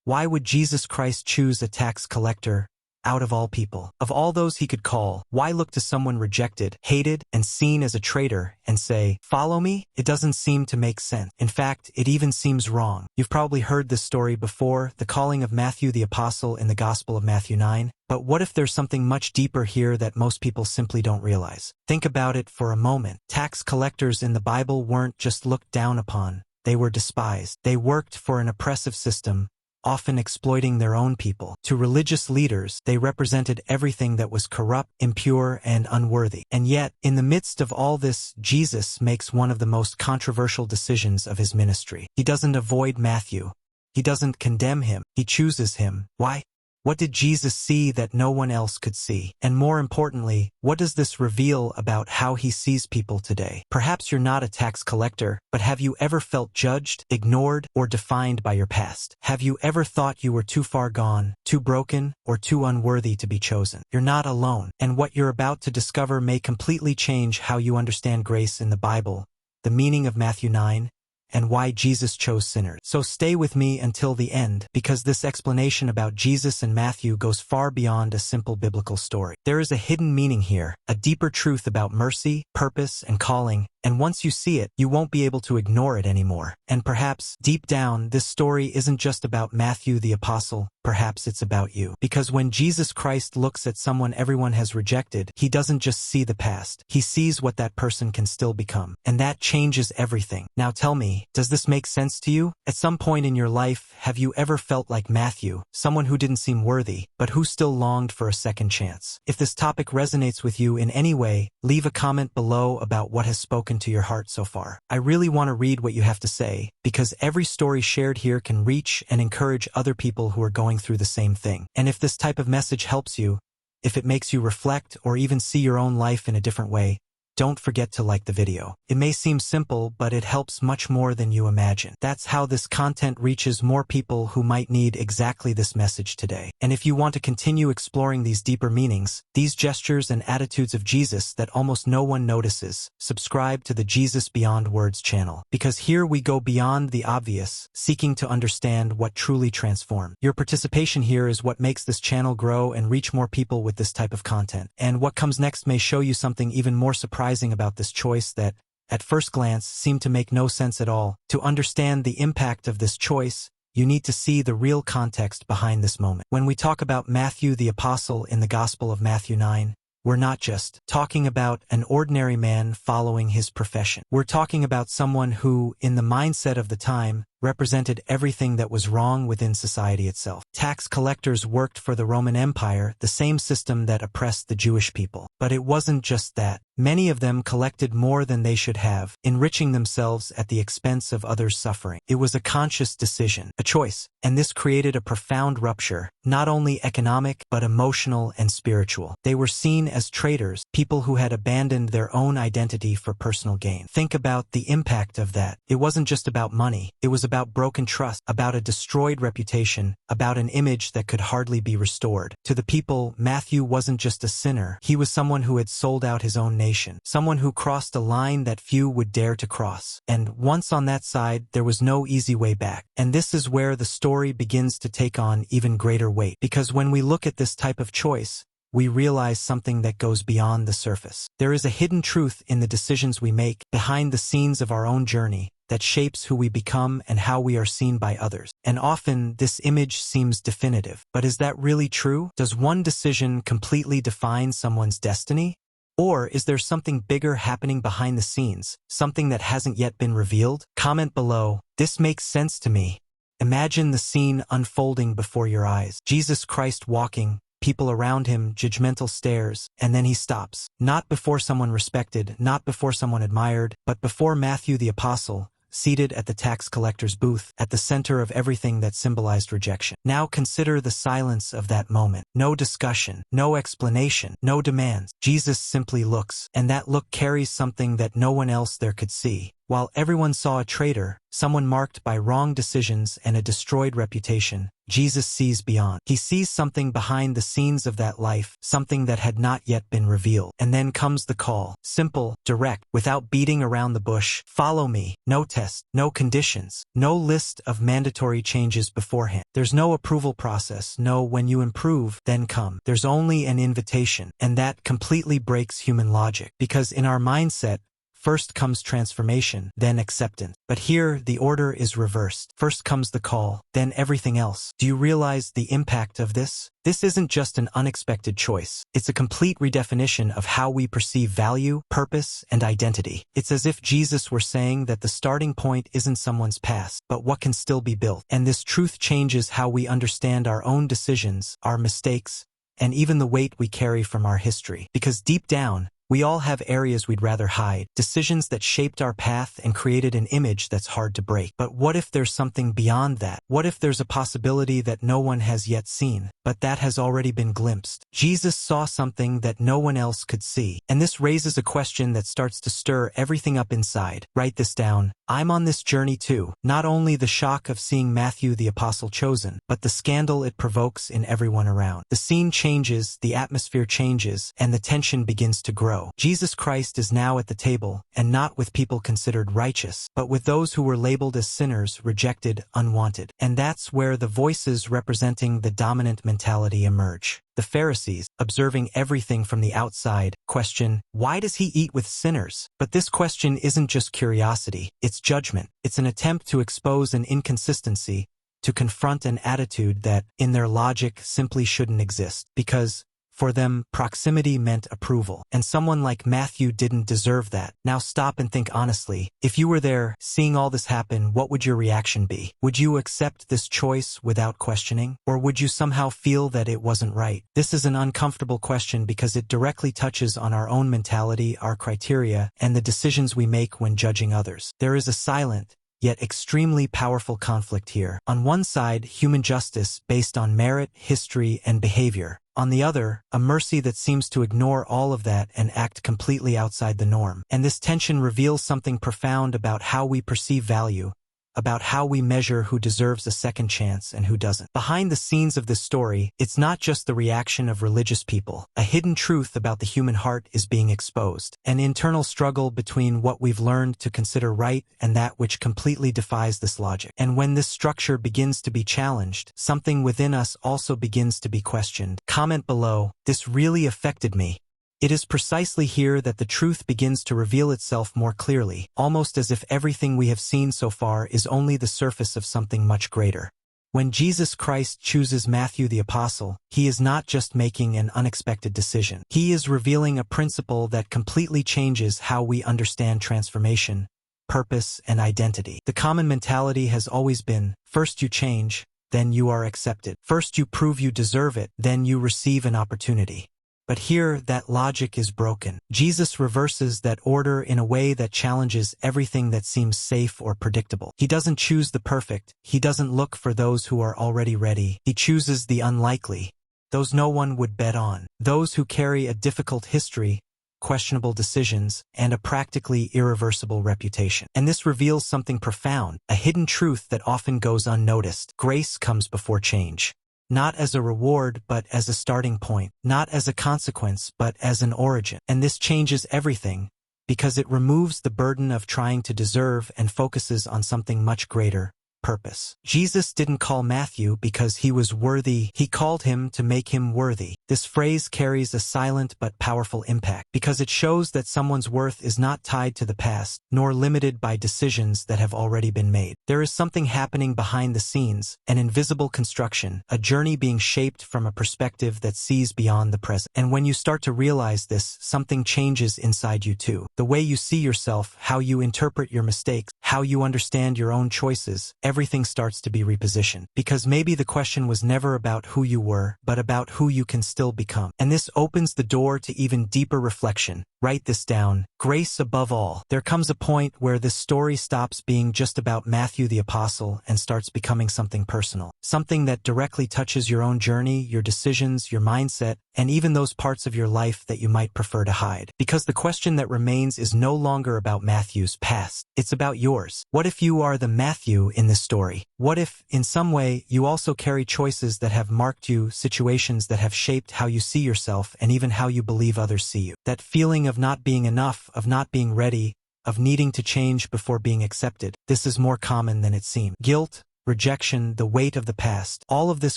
Why would Jesus Christ choose a tax collector out of all people? Of all those he could call, why look to someone rejected, hated, and seen as a traitor and say, "Follow me"? It doesn't seem to make sense. In fact, it even seems wrong. You've probably heard this story before, the calling of Matthew the Apostle in the Gospel of Matthew 9. But what if there's something much deeper here that most people simply don't realize? Think about it for a moment. Tax collectors in the Bible weren't just looked down upon, they were despised. They worked for an oppressive system, often exploiting their own people. To religious leaders, they represented everything that was corrupt, impure, and unworthy. And yet, in the midst of all this, Jesus makes one of the most controversial decisions of his ministry. He doesn't avoid Matthew. He doesn't condemn him. He chooses him. Why? What did Jesus see that no one else could see? And more importantly, what does this reveal about how he sees people today? Perhaps you're not a tax collector, but have you ever felt judged, ignored, or defined by your past? Have you ever thought you were too far gone, too broken, or too unworthy to be chosen? You're not alone, and what you're about to discover may completely change how you understand grace in the Bible, the meaning of Matthew 9, and why Jesus chose sinners. So stay with me until the end, because this explanation about Jesus and Matthew goes far beyond a simple biblical story. There is a hidden meaning here, a deeper truth about mercy, purpose, and calling, and once you see it, you won't be able to ignore it anymore. And perhaps, deep down, this story isn't just about Matthew the Apostle, perhaps it's about you. Because when Jesus Christ looks at someone everyone has rejected, he doesn't just see the past, he sees what that person can still become. And that changes everything. Now tell me, does this make sense to you? At some point in your life, have you ever felt like Matthew, someone who didn't seem worthy, but who still longed for a second chance? If this topic resonates with you in any way, leave a comment below about what has spoken to your heart so far. I really want to read what you have to say, because every story shared here can reach and encourage other people who are going through the same thing. And if this type of message helps you, if it makes you reflect or even see your own life in a different way, don't forget to like the video. It may seem simple, but it helps much more than you imagine. That's how this content reaches more people who might need exactly this message today. And if you want to continue exploring these deeper meanings, these gestures and attitudes of Jesus that almost no one notices, subscribe to the Jesus Beyond Words channel. Because here we go beyond the obvious, seeking to understand what truly transforms. Your participation here is what makes this channel grow and reach more people with this type of content. And what comes next may show you something even more surprising about this choice that, at first glance, seemed to make no sense at all. To understand the impact of this choice, you need to see the real context behind this moment. When we talk about Matthew the Apostle in the Gospel of Matthew 9, we're not just talking about an ordinary man following his profession. We're talking about someone who, in the mindset of the time, represented everything that was wrong within society itself. Tax collectors worked for the Roman Empire, the same system that oppressed the Jewish people. But it wasn't just that. Many of them collected more than they should have, enriching themselves at the expense of others' suffering. It was a conscious decision, a choice, and this created a profound rupture, not only economic, but emotional and spiritual. They were seen as traitors, people who had abandoned their own identity for personal gain. Think about the impact of that. It wasn't just about money, it was about broken trust, about a destroyed reputation, about an image that could hardly be restored. To the people, Matthew wasn't just a sinner, he was someone who had sold out his own nation, someone who crossed a line that few would dare to cross. And once on that side, there was no easy way back. And this is where the story begins to take on even greater weight. Because when we look at this type of choice, we realize something that goes beyond the surface. There is a hidden truth in the decisions we make, behind the scenes of our own journey, that shapes who we become and how we are seen by others. And often, this image seems definitive. But is that really true? Does one decision completely define someone's destiny? Or is there something bigger happening behind the scenes, something that hasn't yet been revealed? Comment below. This makes sense to me. Imagine the scene unfolding before your eyes. Jesus Christ walking, people around him, judgmental stares, and then he stops. Not before someone respected, not before someone admired, but before Matthew the Apostle, seated at the tax collector's booth, at the center of everything that symbolized rejection. Now consider the silence of that moment. No discussion, no explanation, no demands. Jesus simply looks, and that look carries something that no one else there could see. While everyone saw a traitor, someone marked by wrong decisions and a destroyed reputation, Jesus sees beyond. He sees something behind the scenes of that life, something that had not yet been revealed. And then comes the call. Simple, direct, without beating around the bush. Follow me. No test, no conditions, no list of mandatory changes beforehand. There's no approval process, no when you improve, then come. There's only an invitation, and that completely breaks human logic. Because in our mindset, first comes transformation, then acceptance. But here, the order is reversed. First comes the call, then everything else. Do you realize the impact of this? This isn't just an unexpected choice. It's a complete redefinition of how we perceive value, purpose, and identity. It's as if Jesus were saying that the starting point isn't someone's past, but what can still be built. And this truth changes how we understand our own decisions, our mistakes, and even the weight we carry from our history. Because deep down, we all have areas we'd rather hide, decisions that shaped our path and created an image that's hard to break. But what if there's something beyond that? What if there's a possibility that no one has yet seen, but that has already been glimpsed? Jesus saw something that no one else could see. And this raises a question that starts to stir everything up inside. Write this down. I'm on this journey too. Not only the shock of seeing Matthew the Apostle chosen, but the scandal it provokes in everyone around. The scene changes, the atmosphere changes, and the tension begins to grow. Jesus Christ is now at the table, and not with people considered righteous, but with those who were labeled as sinners, rejected, unwanted. And that's where the voices representing the dominant mentality emerge. The Pharisees, observing everything from the outside, question, why does he eat with sinners? But this question isn't just curiosity, it's judgment. It's an attempt to expose an inconsistency, to confront an attitude that, in their logic, simply shouldn't exist. Because, for them, proximity meant approval, and someone like Matthew didn't deserve that. Now stop and think honestly. If you were there, seeing all this happen, what would your reaction be? Would you accept this choice without questioning? Or would you somehow feel that it wasn't right? This is an uncomfortable question because it directly touches on our own mentality, our criteria, and the decisions we make when judging others. There is a silent, yet extremely powerful conflict here. On one side, human justice based on merit, history, and behavior. On the other, a mercy that seems to ignore all of that and act completely outside the norm. And this tension reveals something profound about how we perceive value, about how we measure who deserves a second chance and who doesn't. Behind the scenes of this story, it's not just the reaction of religious people. A hidden truth about the human heart is being exposed. An internal struggle between what we've learned to consider right and that which completely defies this logic. And when this structure begins to be challenged, something within us also begins to be questioned. Comment below, this really affected me. It is precisely here that the truth begins to reveal itself more clearly, almost as if everything we have seen so far is only the surface of something much greater. When Jesus Christ chooses Matthew the Apostle, he is not just making an unexpected decision. He is revealing a principle that completely changes how we understand transformation, purpose, and identity. The common mentality has always been, first you change, then you are accepted. First you prove you deserve it, then you receive an opportunity. But here, that logic is broken. Jesus reverses that order in a way that challenges everything that seems safe or predictable. He doesn't choose the perfect. He doesn't look for those who are already ready. He chooses the unlikely, those no one would bet on, those who carry a difficult history, questionable decisions, and a practically irreversible reputation. And this reveals something profound, a hidden truth that often goes unnoticed. Grace comes before change. Not as a reward, but as a starting point. Not as a consequence, but as an origin. And this changes everything, because it removes the burden of trying to deserve and focuses on something much greater, purpose. Jesus didn't call Matthew because he was worthy. He called him to make him worthy. This phrase carries a silent but powerful impact, because it shows that someone's worth is not tied to the past, nor limited by decisions that have already been made. There is something happening behind the scenes, an invisible construction, a journey being shaped from a perspective that sees beyond the present. And when you start to realize this, something changes inside you too. The way you see yourself, how you interpret your mistakes, how you understand your own choices, everything starts to be repositioned. Because maybe the question was never about who you were, but about who you can still become. And this opens the door to even deeper reflection. Write this down. Grace above all. There comes a point where this story stops being just about Matthew the Apostle and starts becoming something personal. Something that directly touches your own journey, your decisions, your mindset, and even those parts of your life that you might prefer to hide. Because the question that remains is no longer about Matthew's past. It's about yours. What if you are the Matthew in this story? What if, in some way, you also carry choices that have marked you, situations that have shaped how you see yourself and even how you believe others see you? That feeling of not being enough, of not being ready, of needing to change before being accepted. This is more common than it seems. Guilt, rejection, the weight of the past, all of this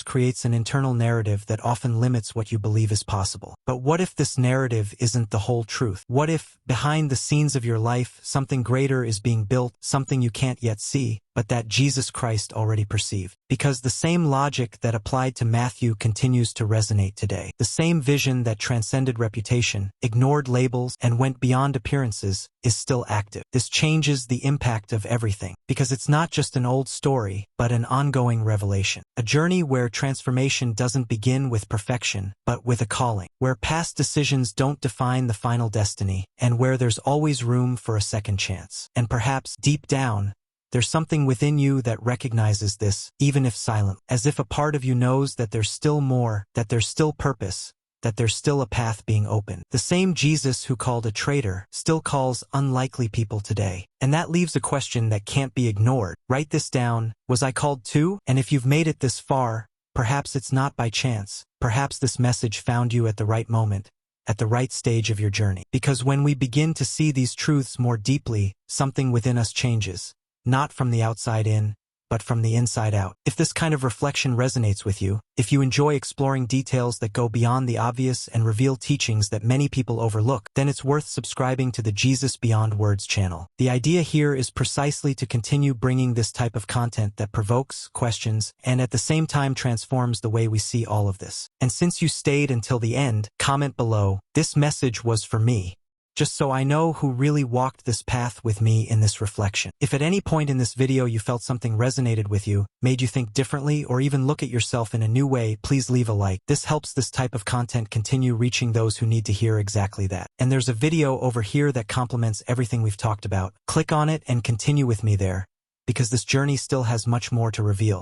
creates an internal narrative that often limits what you believe is possible. But what if this narrative isn't the whole truth? What if, behind the scenes of your life, something greater is being built, something you can't yet see, but that Jesus Christ already perceived? Because the same logic that applied to Matthew continues to resonate today. The same vision that transcended reputation, ignored labels, and went beyond appearances is still active. This changes the impact of everything, because it's not just an old story, but an ongoing revelation. A journey where transformation doesn't begin with perfection, but with a calling. Where past decisions don't define the final destiny, and where there's always room for a second chance. And perhaps, deep down, there's something within you that recognizes this, even if silent, as if a part of you knows that there's still more, that there's still purpose, that there's still a path being opened. The same Jesus who called a traitor still calls unlikely people today. And that leaves a question that can't be ignored. Write this down. Was I called too? And if you've made it this far, perhaps it's not by chance. Perhaps this message found you at the right moment, at the right stage of your journey. Because when we begin to see these truths more deeply, something within us changes. Not from the outside in, but from the inside out. If this kind of reflection resonates with you, if you enjoy exploring details that go beyond the obvious and reveal teachings that many people overlook, then it's worth subscribing to the Jesus Beyond Words channel. The idea here is precisely to continue bringing this type of content that provokes, questions, and at the same time transforms the way we see all of this. And since you stayed until the end, comment below, "This message was for me," just so I know who really walked this path with me in this reflection. If at any point in this video you felt something resonated with you, made you think differently, or even look at yourself in a new way, please leave a like. This helps this type of content continue reaching those who need to hear exactly that. And there's a video over here that complements everything we've talked about. Click on it and continue with me there, because this journey still has much more to reveal.